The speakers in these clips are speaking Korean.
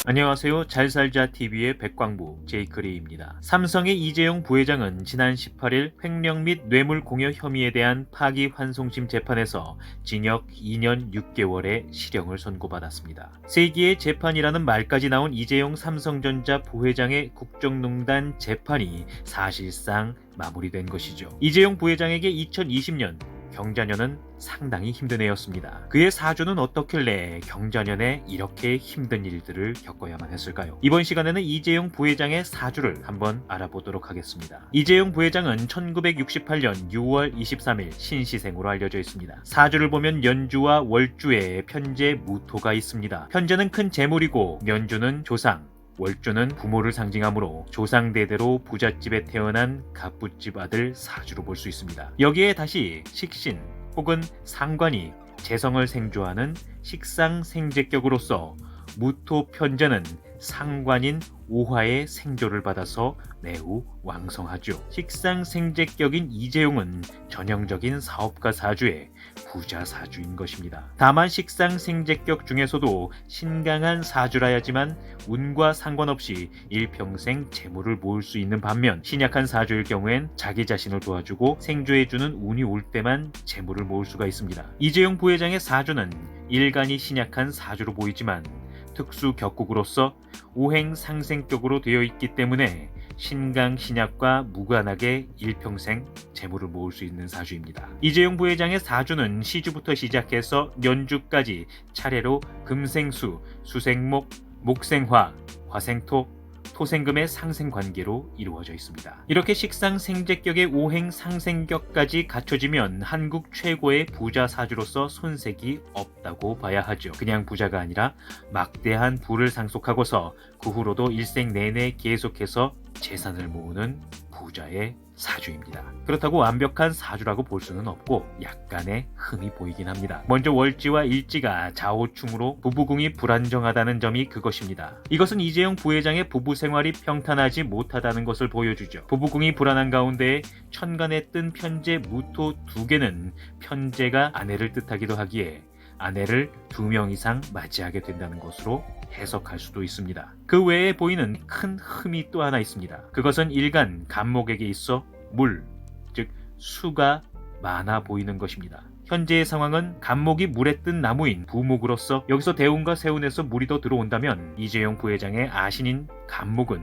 안녕하세요. 잘살자TV의 백광부 제이크리입니다. 삼성의 이재용 부회장은 지난 18일 횡령 및 뇌물공여 혐의에 대한 파기환송심 재판에서 징역 2년 6개월의 실형을 선고받았습니다. 세기의 재판이라는 말까지 나온 이재용 삼성전자 부회장의 국정농단 재판이 사실상 마무리된 것이죠. 이재용 부회장에게 2020년 경자년은 상당히 힘든 해였습니다. 그의 사주는 어떻길래 경자년에 이렇게 힘든 일들을 겪어야만 했을까요? 이번 시간에는 이재용 부회장의 사주를 한번 알아보도록 하겠습니다. 이재용 부회장은 1968년 6월 23일 신시생으로 알려져 있습니다. 사주를 보면 연주와 월주에 편재 무토가 있습니다. 편재는 큰 재물이고 연주는 조상, 월주는 부모를 상징하므로 조상대대로 부잣집에 태어난 갑부집 아들 사주로 볼 수 있습니다. 여기에 다시 식신 혹은 상관이 재성을 생조하는 식상생재격으로서 무토편재는 상관인 오화의 생조를 받아서 매우 왕성하죠. 식상생재격인 이재용은 전형적인 사업가 사주의 부자 사주인 것입니다. 다만 식상생재격 중에서도 신강한 사주라야지만 운과 상관없이 일평생 재물을 모을 수 있는 반면 신약한 사주일 경우엔 자기 자신을 도와주고 생조해주는 운이 올 때만 재물을 모을 수가 있습니다. 이재용 부회장의 사주는 일간이 신약한 사주로 보이지만 특수 격국으로서 오행상생격으로 되어 있기 때문에 신강신약과 무관하게 일평생 재물을 모을 수 있는 사주입니다. 이재용 부회장의 사주는 시주부터 시작해서 연주까지 차례로 금생수, 수생목, 목생화, 화생토, 토생금의 상생관계로 이루어져 있습니다. 이렇게 식상생재격의 오행상생격까지 갖춰지면 한국 최고의 부자 사주로서 손색이 없다고 봐야 하죠. 그냥 부자가 아니라 막대한 부를 상속하고서 그 후로도 일생 내내 계속해서 재산을 모으는 부자의 사주입니다. 그렇다고 완벽한 사주라고 볼 수는 없고 약간의 흠이 보이긴 합니다. 먼저 월지와 일지가 좌우충으로 부부궁이 불안정하다는 점이 그것입니다. 이것은 이재용 부회장의 부부 생활이 평탄하지 못하다는 것을 보여주죠. 부부궁이 불안한 가운데 천간에 뜬 편재 무토 2개는 편재가 아내를 뜻하기도 하기에 아내를 2명 이상 맞이하게 된다는 것으로 해석할 수도 있습니다. 그 외에 보이는 큰 흠이 또 하나 있습니다. 그것은 일간 간목에게 있어 물, 즉 수가 많아 보이는 것입니다. 현재의 상황은 간목이 물에 뜬 나무인 부목으로서 여기서 대운과 세운에서 물이 더 들어온다면 이재용 부회장의 아신인 간목은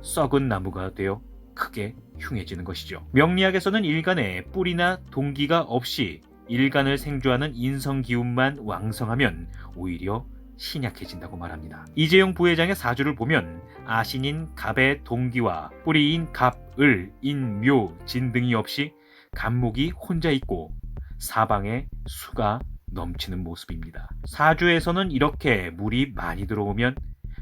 썩은 나무가 되어 크게 흉해지는 것이죠. 명리학에서는 일간에 뿌리나 동기가 없이 일간을 생조하는 인성기운만 왕성하면 오히려 신약해진다고 말합니다. 이재용 부회장의 사주를 보면 아신인 갑의 동기와 뿌리인 갑, 을, 인, 묘, 진 등이 없이 간목이 혼자 있고 사방에 수가 넘치는 모습입니다. 사주에서는 이렇게 물이 많이 들어오면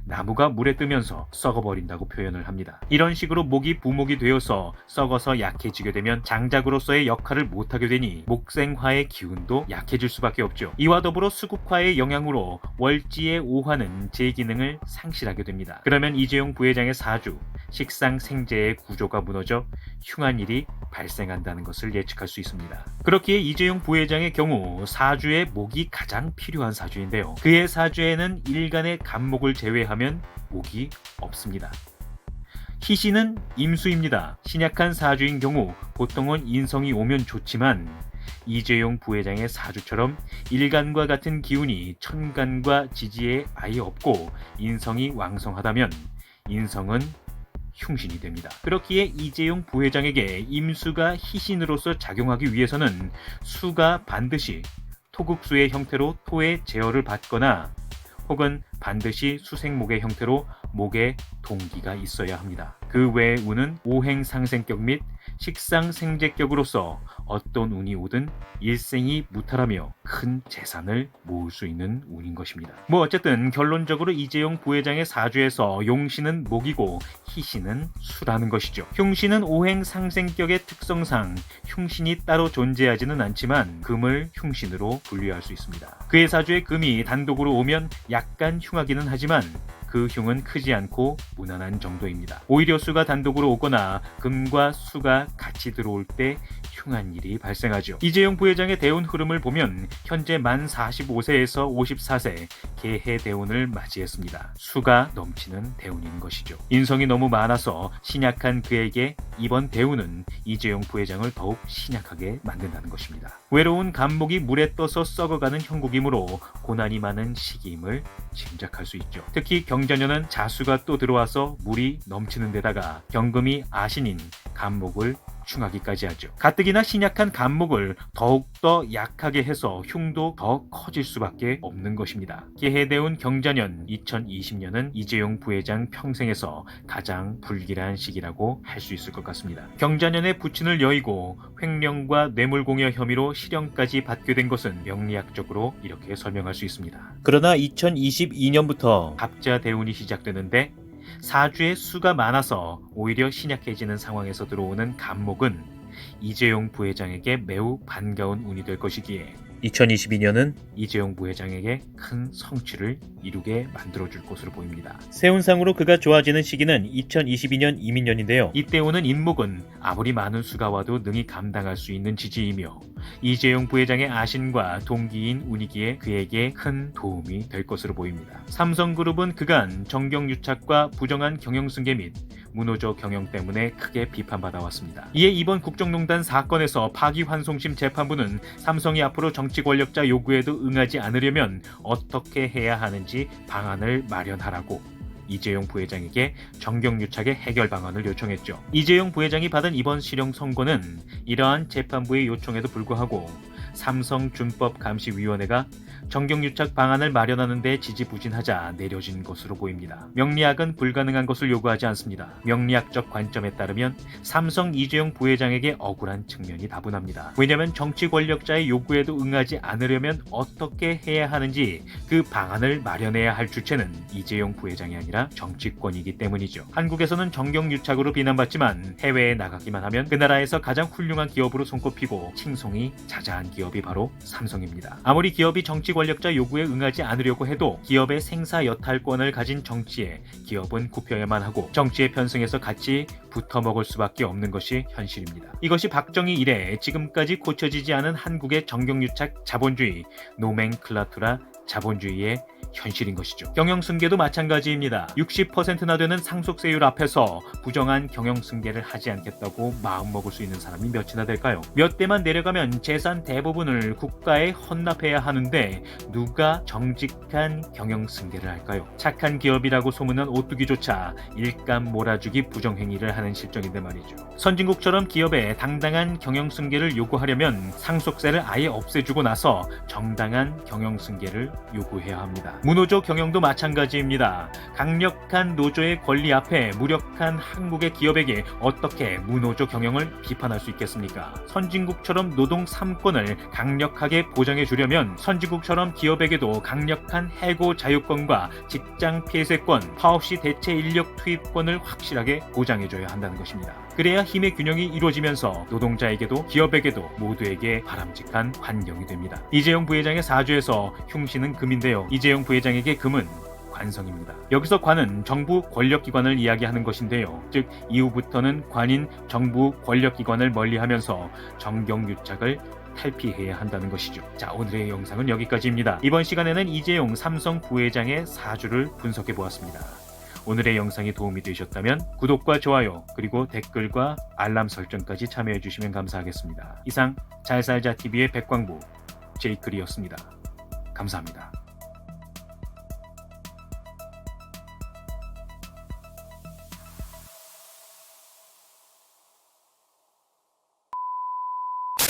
나무가 물에 뜨면서 썩어버린다고 표현을 합니다. 이런 식으로 목이 부목이 되어서 썩어서 약해지게 되면 장작으로서의 역할을 못하게 되니 목생화의 기운도 약해질 수밖에 없죠. 이와 더불어 수국화의 영향으로 월지의 오화는 제 기능을 상실하게 됩니다. 그러면 이재용 부회장의 사주, 식상생재의 구조가 무너져 흉한 일이 발생한다는 것을 예측할 수 있습니다. 그렇기에 이재용 부회장의 경우 사주에 목이 가장 필요한 사주인데요. 그의 사주에는 일간의 간목을 제외하면 목이 없습니다. 희신은 임수입니다. 신약한 사주인 경우 보통은 인성이 오면 좋지만 이재용 부회장의 사주처럼 일간과 같은 기운이 천간과 지지에 아예 없고 인성이 왕성하다면 인성은 흉신이 됩니다. 그렇기에 이재용 부회장에게 임수가 희신으로서 작용하기 위해서는 수가 반드시 토국수의 형태로 토의 제어를 받거나 혹은 반드시 수생목의 형태로 목의 동기가 있어야 합니다. 그 외의 운은 오행상생격 및 식상생재격으로서 어떤 운이 오든 일생이 무탈하며 큰 재산을 모을 수 있는 운인 것입니다. 어쨌든 결론적으로 이재용 부회장의 사주에서 용신은 목이고 희신은 수라는 것이죠. 흉신은 오행상생격의 특성상 흉신이 따로 존재하지는 않지만 금을 흉신으로 분류할 수 있습니다. 그의 사주에 금이 단독으로 오면 약간 흉하기는 하지만 그 흉은 크지 않고 무난한 정도입니다. 오히려 수가 단독으로 오거나 금과 수가 같이 들어올 때 흉한 일이 발생하죠. 이재용 부회장의 대운 흐름을 보면 현재 만 45세에서 54세 개해 대운을 맞이했습니다. 수가 넘치는 대운인 것이죠. 인성이 너무 많아서 신약한 그에게 이번 대운은 이재용 부회장을 더욱 신약하게 만든다는 것입니다. 외로운 감목이 물에 떠서 썩어가는 형국이므로 고난이 많은 시기임을 짐작할 수 있죠. 특히 경자년은 자수가 또 들어와서 물이 넘치는 데다가 경금이 아신인 감목을 충하기까지 하죠. 가뜩이나 신약한 감목을 더욱더 약하게 해서 흉도 더 커질 수밖에 없는 것입니다. 개해대운 경자년 2020년은 이재용 부회장 평생에서 가장 불길한 시기라고 할 수 있을 것 같습니다. 경자년에 부친을 여의고 횡령과 뇌물공여 혐의로 실형까지 받게 된 것은 명리학적으로 이렇게 설명할 수 있습니다. 그러나 2022년부터 갑자 대운이 시작되는데 사주에 수가 많아서 오히려 신약해지는 상황에서 들어오는 감목은 이재용 부회장에게 매우 반가운 운이 될 것이기에 2022년은 이재용 부회장에게 큰 성취를 이루게 만들어줄 것으로 보입니다. 세운상으로 그가 좋아지는 시기는 2022년 이민년인데요. 이때 오는 인목은 아무리 많은 수가 와도 능히 감당할 수 있는 지지이며 이재용 부회장의 아신과 동기인 운이기에 그에게 큰 도움이 될 것으로 보입니다. 삼성그룹은 그간 정경유착과 부정한 경영승계 및 문호조 경영 때문에 크게 비판받아왔습니다. 이에 이번 국정농단 사건에서 파기환송심 재판부는 삼성이 앞으로 정치 권력자 요구에도 응하지 않으려면 어떻게 해야 하는지 방안을 마련하라고 이재용 부회장에게 정경유착의 해결 방안을 요청했죠. 이재용 부회장이 받은 이번 실형 선고는 이러한 재판부의 요청에도 불구하고 삼성준법감시위원회가 정경유착 방안을 마련하는 데 지지부진하자 내려진 것으로 보입니다. 명리학은 불가능한 것을 요구하지 않습니다. 명리학적 관점에 따르면 삼성 이재용 부회장에게 억울한 측면이 다분합니다. 왜냐하면 정치 권력자의 요구에도 응하지 않으려면 어떻게 해야 하는지 그 방안을 마련해야 할 주체는 이재용 부회장이 아니라 정치권이기 때문이죠. 한국에서는 정경유착으로 비난받지만 해외에 나가기만 하면 그 나라에서 가장 훌륭한 기업으로 손꼽히고 칭송이 자자한 기업이 바로 삼성입니다. 아무리 기업이 정치 권력자 요구에 응하지 않으려고 해도 기업의 생사 여탈권을 가진 정치에 기업은 굽혀야만 하고 정치에 편승해서 같이 붙어먹을 수밖에 없는 것이 현실입니다. 이것이 박정희 이래 지금까지 고쳐지지 않은 한국의 정경유착 자본주의, 노멘클라투라 자본주의의 현실인 것이죠. 경영승계도 마찬가지입니다. 60%나 되는 상속세율 앞에서 부정한 경영승계를 하지 않겠다고 마음먹을 수 있는 사람이 몇이나 될까요? 몇 대만 내려가면 재산 대부분을 국가에 헌납해야 하는데 누가 정직한 경영승계를 할까요? 착한 기업이라고 소문난 오뚜기조차 일감 몰아주기 부정행위를 하는 실정인데 말이죠. 선진국처럼 기업에 당당한 경영승계를 요구하려면 상속세를 아예 없애주고 나서 정당한 경영승계를 요구해야 합니다. 무노조 경영도 마찬가지입니다. 강력한 노조의 권리 앞에 무력한 한국의 기업에게 어떻게 무노조 경영을 비판할 수 있겠습니까? 선진국처럼 노동 3권을 강력하게 보장해 주려면 선진국처럼 기업에게도 강력한 해고 자유권과 직장 폐쇄권, 파업 시 대체 인력 투입권을 확실하게 보장해 줘야 한다는 것입니다. 그래야 힘의 균형이 이루어지면서 노동자에게도 기업에게도 모두에게 바람직한 환경이 됩니다. 이재용 부회장의 사주에서 흉신은 금인데요. 이재용 부회장에게 금은 관성입니다. 여기서 관은 정부 권력기관을 이야기하는 것인데요. 즉 이후부터는 관인 정부 권력기관을 멀리하면서 정경유착을 탈피해야 한다는 것이죠. 자, 오늘의 영상은 여기까지입니다. 이번 시간에는 이재용 삼성 부회장의 사주를 분석해 보았습니다. 오늘의 영상이 도움이 되셨다면 구독과 좋아요 그리고 댓글과 알람 설정까지 참여해 주시면 감사하겠습니다. 이상 잘살자TV의 백광부 제이클이었습니다. 감사합니다.